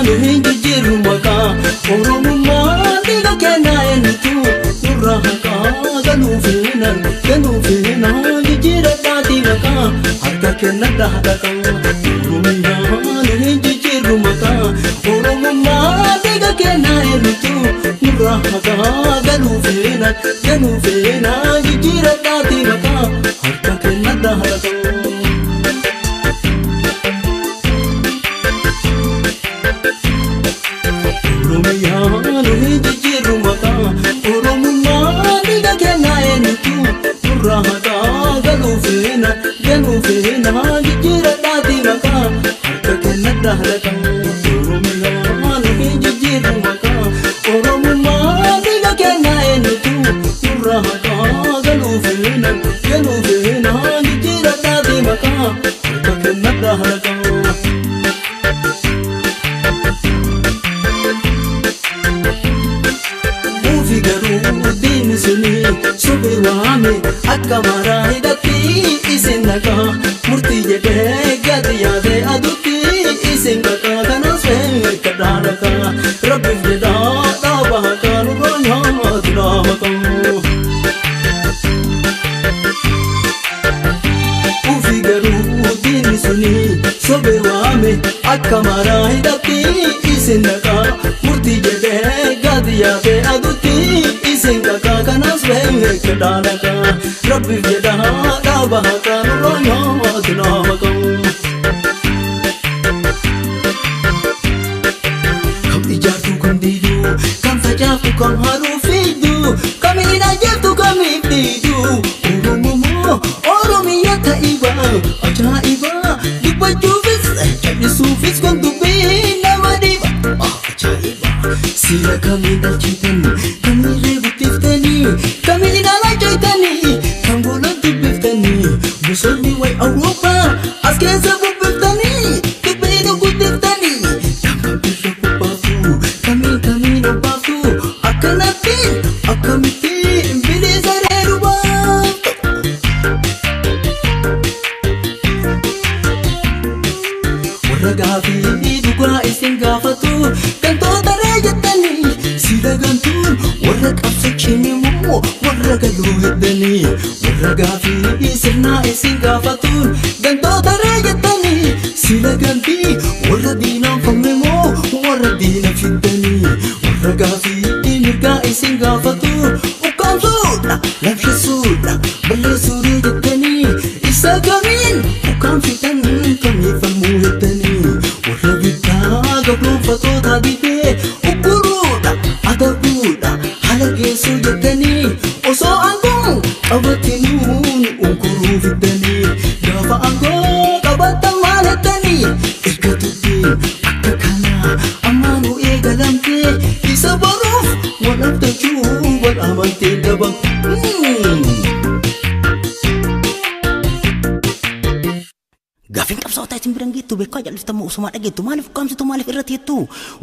nu hinjijjiirru maqaa Oromummaa dhiiga kennaa eenyutu nurraa haqaa ganuu feenaa jijjiiradhaati maqaa harka kennadha dhaqaa Oromummaa nu hinjijjiirru maqaa Oromummaa dhiiga kennaa eenyutu nurraa haqaa ganuu feenaa jijjiiradhaati maqaa harka kennadha dhaqaa Oromiyanu hinjijjiirru maqaa Oromummaa dhiiga kennaa eenyutu nurraa haqaa ganuu feenaa jijjiiradhaati maqaa harka kennadha dhaqaa Oromiyanu hinjijjiirru maqaa Oromummaa dhiiga kennaa eenyutu nurraa haqaa ganuu feenaa jijjiiradhaati maqaa harka kennadha dhaqaa Sobe waame akka maraa hidhatti isin dhaqaa murtii jedhee gadi yaadee aduutti isin dhaqaa kanas akka dhaadhakaa rabbiif jedhaa dhaaba haqaa nurraa nyaatu dhaabaqaa Ufi garuu diinni suni sobe waame akka maraa hidhatti isin dhaqaa murtii jedhee gadi yaadee aduutti isin dhaqaa kanas akka dhaadhakaa rabbiif jedhaa dhaaba haqaa nurraa nyaatu dhaabaqaa Kam ijaartu kam diiduu kam facaaftu kam haruu fiiduu kam hidhajeeftu kamiif diiduu Oromummaa Oromiyaa ta'ibaa ajaa'iba dubbachuufis jallisuufis kun dubbii nama dhiba ajaa'iba siira kamiin dhalchitan kamiirree guttiftanii kamiin ilaalaa jettanii kan goolaa dubbiftanii bosonni way Awurooppaa as keessa bubbiftanii dubbiidha guttiftanii kan birra bobbaaftu kamiin obbaaftu akkamittiin bilisa reeru baaftu warra gaafii dhugaa isin gaafatu gantoota ree jettanii sila gantuun warra qabsachiin immoo warra galuu heddanii warra gaafii sirnaa isin gaafatuun gantoota ree jettanii sila gantii warra diinaan famne moo warra diina fiddanii warra gaafii mirgaa isin gaafatuun ukkaamsuudha labshisuudha balleessuudhee jettanii isa kamiin ukkaamsitan kamiifamuu heddanii warra bittaa gabroonfattoota didee ukkuruudha adabuudha haala geessuu jettanii osoo aangoo qabattinuun unkuruu fiddanii gaafa aangoo qabattan maal heddanii erga dubbiin akka kanaa ammaanuu eegalamtee isa baruuf wal abdachuu wal amantee daba Gaafin qabsaa'otaa isin biraan geettu beekaa jal'iftamoo osumaa dhageettu maaliif ukkaamsitu maaliif irratti jettu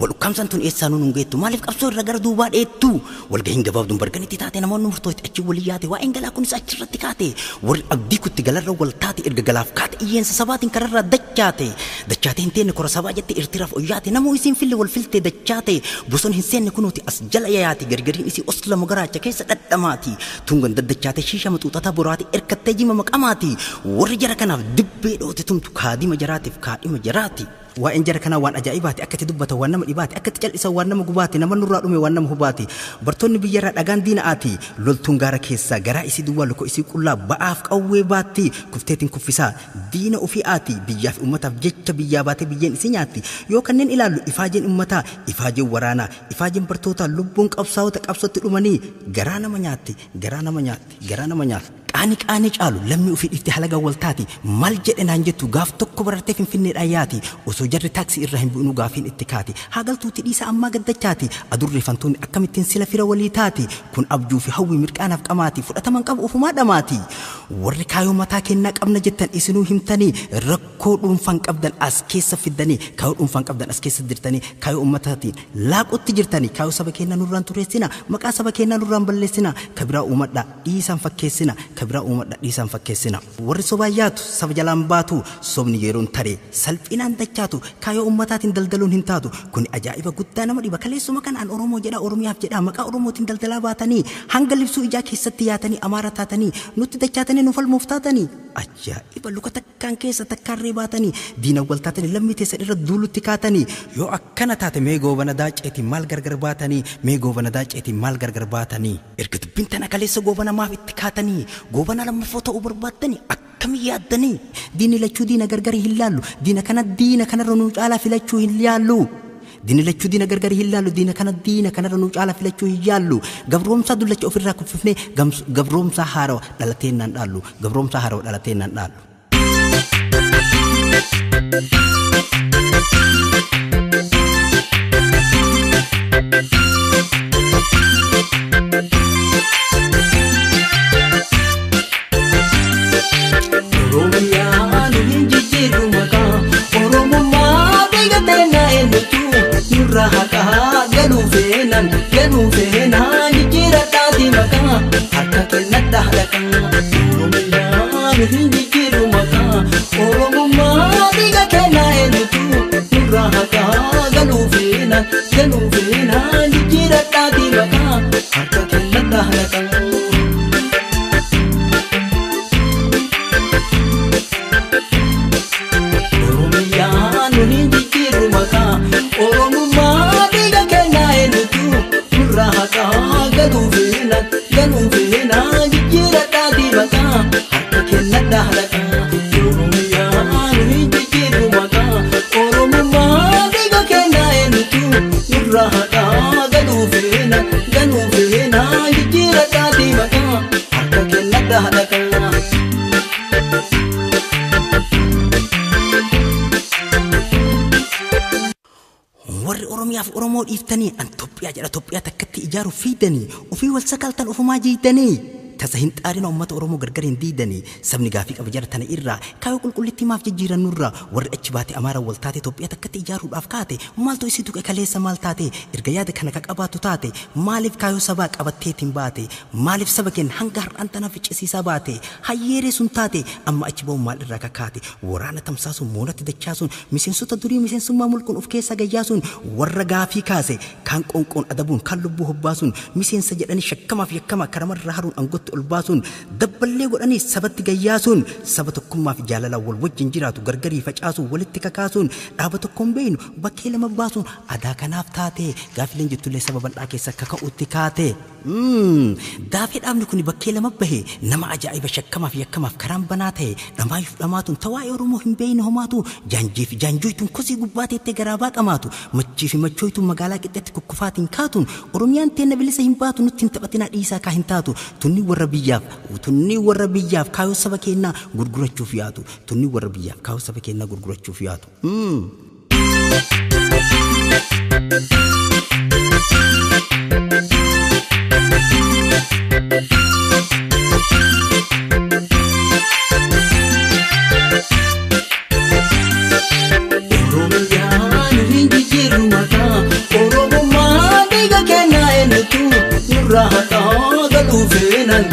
wal ukkaamsan tun eessaa nuun geettu maaliif qabsoo irra gara duubaa dheettu wal gahiin gabaabduun barganitti taate namoonni murtootti achi walii yaate waa'een galaa kunis achirratti kaate warri abdii kutti galarra wal taate erga galaaf kaate iyyeensa sabaatiin kararraa dachaate hin teenne kora sabaa jette irtiraaf oyyaate namoo isiin fille wal filte dachaate bosona hin seenne kunuuti as jala yayaati gargariin isii oslama garaacha keessa dhadhamaati tungan daddachaate shiisha maxuuxataa boraati erkattee jima maqamaati warri jara kanaaf dibbee dhoote tumtu kaadima jaraatiif kaadhima jaraati waa'een jara kanaa waan ajaa'ibaati akkatti dubbata waan nama dhibaati akkatti cal'isa waan nama gubaati nama nurraa dhume waan nama hubaati bartoonni biyyarraa dhagaan diina'aati loltuun gaara keessaa garaa isii duwwaa luko isii qullaa ba'aaf qawwee baatti kufteetiin kuffisaa diina ofii aati biyyaaf ummataaf jecha biyyaa baatee biyyeen isii nyaatti yoo kanneen ilaallu ifaajeen ummataa ifaajeen waraanaa ifaajeen bartootaa lubbuun qabsaa'ota qabsootti dhumanii garaa nama nyaatti qaanii caalu lammii ofii dhiftee halagaa wal taati maal jedhe naan jettu gaaf tokko barartee finfinneedhaan yaati osoo jarri taaksii irra hin bu'inuu gaafiin itti kaati haagaltuutti dhiisa ammaa gaddachaati adurree fantoonni akkamittiin sila fira walii taati kun abjuu fi hawwii mirqaanaaf qamaati fudhataman qabu ofumaa dhamaati warri kaayoo mataa kennaa qabna jettan isinuu himtanii rakkoo dhuunfaan qabdan as keessa fiddanii kaayoo dhuunfaan qabdan as keessa dirtanii kaayoo ummataatiin laaqutti jirtanii kaayoo saba kennaa nurraan tureessina maqaa saba kennaa nurraan balleessina kabiraa uumadhaa dhiisaan fakkeessina gabra uumad dhiisan fakkeessina warri sobaayyaatu saba jalaan baatu sobni yeroon taree salphinaan dachaatu kaayoo ummataatiin daldaluun hin taatu kun ajaa'iba guddaa nama dhiba kaleessuma kanaan oromoo jedha oromiyaaf jedha maqaa oromootiin daldalaa baatanii hanga libsuu ijaa keessatti yaatanii amaara taatanii nutti dachaatanii nu falmuuf taatanii ajaa'iba luka takkaan keessa takkaarree baatanii diina wal taatanii lammii teessan irra duulutti kaatanii yoo akkana taate mee goobana daaceetiin maal gargar baatanii mee goobana daaceetiin maal gargar baatanii erga dubbiin tana kaleessa goobana maaf itti kaatanii goobana lammaffoo ta'uu barbaaddanii akkamii yaaddanii diinni lachuu diina gargari hin laallu diina kanarra nu caalaa filachuu hin yaallu diinni lachuu diina gargari hin laallu diina kanarra nu caalaa filachuu hin yaallu gabroomsaa dullacha ofirraa kuffifnee gabroomsaa haarawa dhalateennaan dhaallu gabroomsaa haarawa dhalateennaan dhaallu. Rahaka galuufeenan jijjiira taati makaa harka kennadha halakan oromiyaan hin jijjiiru makaa oromummaa dhiiga kennaa eenyutu rahaka galuufeenan jijjiira taati makaa harka kennadha halakan. Oromiyaan hin jijjiiru makaa oromummaa dhiiga kennaa eenyutu rahaka galuufeenan jijjiira taati makaa harka kennadha halakan oromiyaan hin jijjiiru makaa oromummaa dhiiga kennaa eenyutu rahaka galuufeenan jijjiira taati makaa harka kennadha halakan. warri oromiyaaf oromoo dhiiftanii an Itoophiyaa jedha Itoophiyaa takkatti ijaaru fiidanii ofii wal sakaltan ofumaa jiidanii tasa hin xaarina ummata oromoo gargar hin diidanii sabni gaafii qaba jara tana irraa kaayoo qulqullitti maaf jijjiiran nurraa warri achi baate amaara wal taate Itoophiyaa takkatti ijaaruudhaaf kaate maaltu isii tuqe kaleessa maal taate erga yaada kana ka qabaatu taate maaliif kaayoo sabaa qabatteetiin baate maaliif saba keenya hanga har'aan tana ficcisiisaa baate hayyeeree sun taate amma achi ba'uun maal irraa kakaate waraana tamsaasuun moonatti dachaasuun miseensota durii miseensummaa mulquun of keessa gayyaasuun warra gaafii kaase kan qonqoon adabuun kan lubbuu hobbaasuun miseensa jedhanii shakkamaaf yakkamaa karamarraa haruun angotti ol baasuun dabballee godhanii sabatti gayyaasuun saba tokkummaaf jaalalaa wal wajjin jiraatu gargarii facaasuun walitti kakaasuun dhaaba tokkoon beeynu bakkee lama baasuun adaa kanaaf taate gaafileen jettullee saba bal'aa keessa kaka'utti kaate daafee dhaabni kun bakkee lama bahe nama ajaa'iba shakkamaaf yakkamaaf karaan banaa ta'e dhamaayuuf dhamaatuun tawaa'ee oromoo hin beeyne homaatu jaanjiif jaanjooytuun kosii gubbaateettee garaabaa qamaatu machii fi machooytuun magaalaa qixxeetti kukkufaatiin kaatuun oromiyaan teenna bilisa hin baatu nutti hin taphatinaa dhiisaa kaa hin taatu tunni warra biyyaaf kaayoo saba keenyaa gurgurachuuf yaatu tunni warra biyyaaf kaayoo saba keenyaa gurgurachuuf yaatu. Rahaka galuufeenan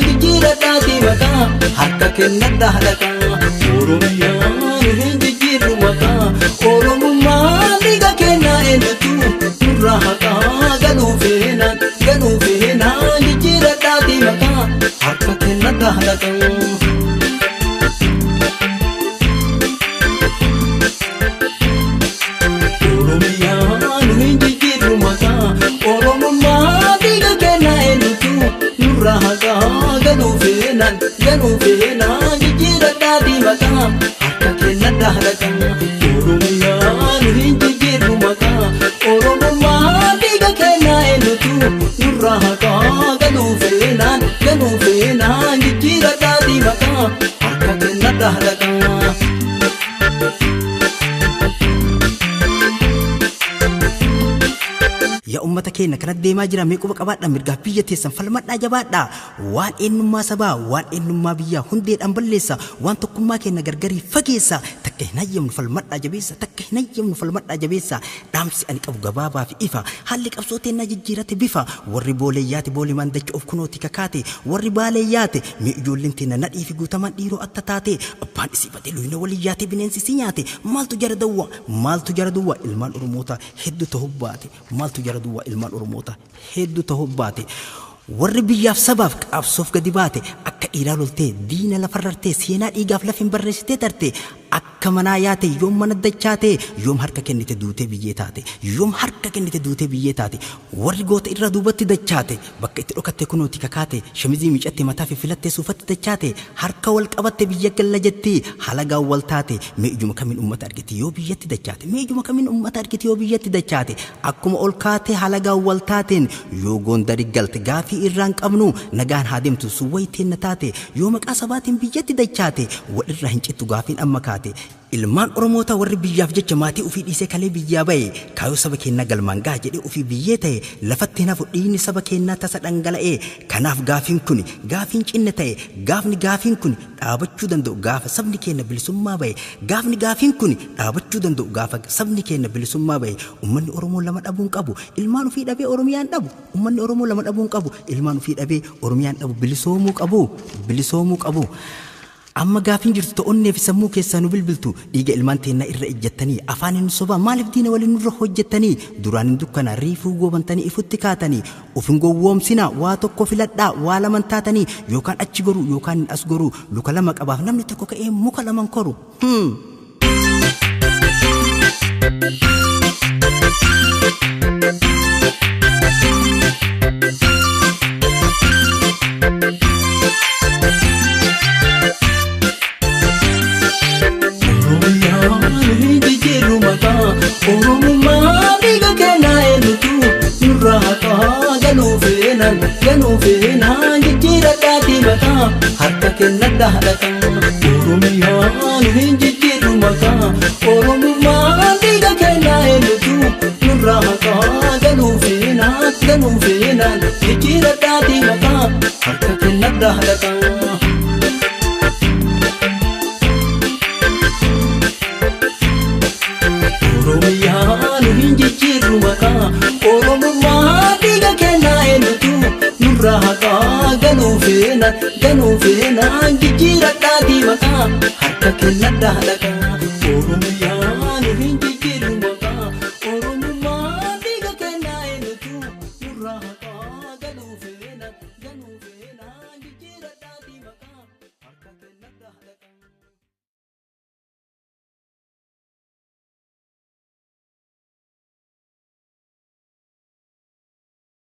jijjiira taati makaa harka kennadha halakan oromiyaan hin jijjiiru makaa oromummaa dhiiga kennaa eenyutu rahaka galuufeenan jijjiira taati makaa harka kennadha halakan. Oromiyaan hin jijjiiru makaa oromummaa dhiiga kennaa eenyutu rahaka galuufeenan jijjiira taati makaa harka kennadha halakan oromiyaan hin jijjiiru makaa oromummaa dhiiga kennaa eenyutu rahaka galuufeenan jijjiira taati yaa ummata keenya kana deemaa jira mee quba qabaadha mirgaa biyya teessan falmadhaa jabaadha waan eenyummaa sabaa waan eenyummaa biyyaa hundeedhaan balleessa waan tokkummaa keenya gargarii fageessa takka hin hayyamnu falmadhaa jabeessa takka hin hayyamnu falmadhaa jabeessa dhaamsi ani qabu gabaabaa fi ifa haalli qabsoo teennaa jijjiirate bifa warri booleeyyaate boolii mandacha of kunooti kakaate warri baaleeyyaate mee ijoolleen teenya nadhii fi guutamaan dhiiroo atta taate abbaan isiifate luyna waliyyaate bineensi si nyaate maaltu jara duwwa ilmaan oromoota hedduu ta'uu baate maaltu jara duwwa ilmaan oromoota hedduu ta'uu baate warri biyyaaf sabaaf qabsoof gadi baate akka dhiiraa loltee diina lafarrartee seenaa dhiigaaf lafin barreessitee tarte akka manaa yaate yoom mana dachaate yoom harka kennite duutee biyyee taate yoom harka kennite duutee biyyee taate warri goota irra duubatti dachaate bakka itti dhokatte kunooti kakaate shamizii miicatte mataa fi filattee suufatti dachaate harka wal qabatte biyya galla jetti halagaan wal taate mee ijuma kamiin ummata argite yoo biyyatti dachaate mee ijuma kamiin ummata argite yoo biyyatti dachaate akkuma ol kaate halagaan wal taateen yoo gondari galte gaafii irraan qabnu nagaan haa deemtu suwwayteen taate yoo maqaa sabaatiin biyyatti dachaate walirraa hin cittu gaafiin amma kaate ilmaan oromoota warri biyyaaf jecha maatii ofii dhiisee kalee biyyaa bahe kaayoo saba keenyaa galmaan gaa jedhee ofii biyyee ta'e lafatti nafu dhiigni saba keenyaa tasa dhangala'ee kanaaf gaafiin kun gaafiin cinne ta'e gaafiin kun dhaabachuu danda'u gaafa sabni keenya bilisummaa bahe gaafiin kun dhaabachuu danda'u gaafa sabni keenya bilisummaa bahe ummanni oromoo lama dhabuun qabu ilmaan ofii dhabee oromiyaan dhabu ummanni oromoo lama dhabuun qabu ilmaan ofii dhabee oromiyaan dhabu bilisoomuu qabu amma gaafin jirtu ta'onnee fi sammuu keessaa nu bilbiltu dhiiga ilmaan teennaa irra ejjettanii afaan hin sobaa maaliif diina waliin nurra hojjettanii duraan hin dukkana riifuu goobantanii ifutti kaatanii of hin gowwoomsina waa tokko filadhaa waa laman taatanii yookaan achi goruu yookaan as goruu luka lama qabaaf namni tokko ka'ee muka laman koru Ganufeenaan jijjiira dhaatii mataa harka kenna dhaadhatan Oromiyaan hin jijjiirru mataa Oromummaan dhiiga kennaa eenyutu nurraa haqaa Ganufeenaan jijjiira dhaatii mataa harka kenna dhaadhatan Oromiyaan hin jijjiirru mataa Oromummaan dhiiga kennaa eenyutu nurraa haqaa ganufeenaan jijjiira dhaatii mataa harka kenna dhaadhatan